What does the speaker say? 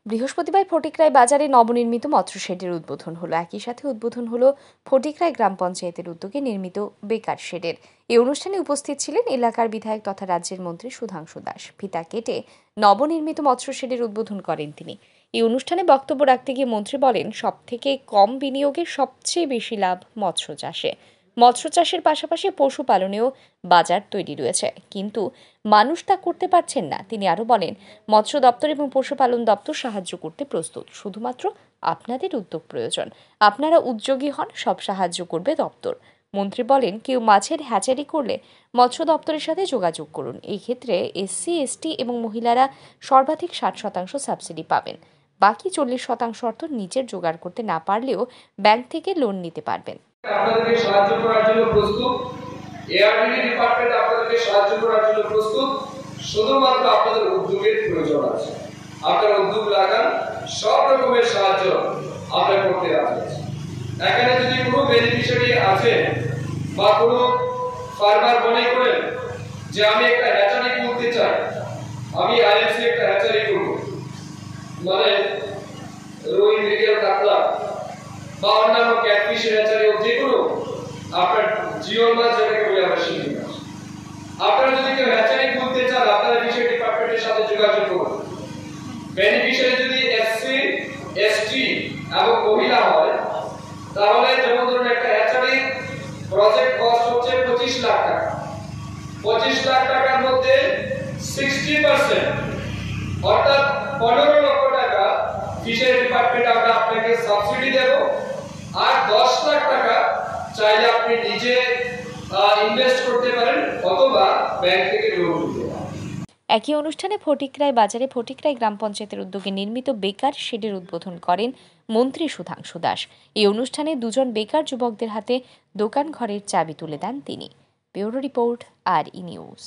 বৃহস্পতিবার ফটিকরায় বাজারে নবনির্মিত মৎস্য শেডের উদ্বোধন হলো। একই সাথে উদ্বোধন হলো ফটিকরায় গ্রাম পঞ্চায়েতের উদ্যোগে নির্মিত বেকার শেডের। এই অনুষ্ঠানে উপস্থিত ছিলেন এলাকার বিধায়ক তথা রাজ্যের মন্ত্রী সুধাংশু দাস। ফিতা কেটে নবনির্মিত মৎস্য শেডের উদ্বোধন করেন তিনি। এই অনুষ্ঠানে বক্তব্য রাখতে গিয়ে মন্ত্রী বলেন, সবথেকে কম বিনিয়োগে সবচেয়ে বেশি লাভ মৎস্য চাষে। মৎস্য চাষের পাশাপাশি পশুপালনেও বাজার তৈরি রয়েছে, কিন্তু মানুষ তা করতে পারছেন না। তিনি আরো বলেন, মৎস্য দপ্তর এবং পশুপালন দপ্তর সাহায্য করতে প্রস্তুত, শুধুমাত্র আপনাদের উদ্যোগ প্রয়োজন। আপনারা উদ্যোগী হন, সব সাহায্য করবে দপ্তর। মন্ত্রী বলেন, কেউ মাছের হ্যাচারি করলে মৎস্য দপ্তরের সাথে যোগাযোগ করুন। এই ক্ষেত্রে এসসি, এসটি এবং মহিলারা সর্বাধিক 60% সাবসিডি পাবেন। বাকি 40% অর্থ নিজের জোগাড় করতে না পারলেও ব্যাংক থেকে লোন নিতে পারবেন। আপনাদেরকে সাহায্য করার জন্য প্রস্তুত, এআরডিডি ডিপার্টমেন্ট আপনাদেরকে সাহায্য করার জন্য প্রস্তুত, শুধুমাত্র আপনাদের উদ্যোগের প্রয়োজন আছে। আপনারা উদ্যোগ লাগান, সব রকমের সাহায্য আমরা করতে রাজি আছি। এখানে যদি কোনো বেনিফিশিয়ারি আছে বা কোনো ফার্মার মনে করেন যে আমি একটা হ্যাচারি খুলতে চাই, আমি আইএফসি একটা হ্যাচারি করব, মানে রুই, মৃগেল, কাতলা বা অন্যান্য ক্যাটফিশের হ্যাচারি, যে কোনো আপনার জিওল মাছ যেটাকে বলে আমরা শিঙি মাছ, আপনারা যদি কেউ হ্যাচারি খুলতে চান, আপনারা ফিশারি ডিপার্টমেন্টের সাথে যোগাযোগ করুন। বেনিফিশিয়ারি যদি এসসি, এসটি এবং মহিলা হয়, তাহলে যেমন ধরুন একটা হ্যাচারি প্রজেক্ট কস্ট হচ্ছে 25 লাখ টাকা। 25 লাখ টাকার মধ্যে 60% অর্থাৎ 15 লক্ষ টাকা ফিশারি ডিপার্টমেন্ট আমরা আপনাকে সাবসিডি দেব, আর 10 লাখ টাকা চাইলে আপনি নিজে ইনভেস্ট করতে পারেন অথবা ব্যাংক থেকে লোন নিতে পারেন। একই অনুষ্ঠানে ফটিকরায় বাজারে ফটিকরায় গ্রাম পঞ্চায়েতের উদ্যোগে নির্মিত বেকার শেডের উদ্বোধন করেন মন্ত্রী সুধাংশু দাস। এই অনুষ্ঠানে দুজন বেকার যুবকদের হাতে দোকান ঘরের চাবি তুলে দেন তিনি। Bureau report, RE news.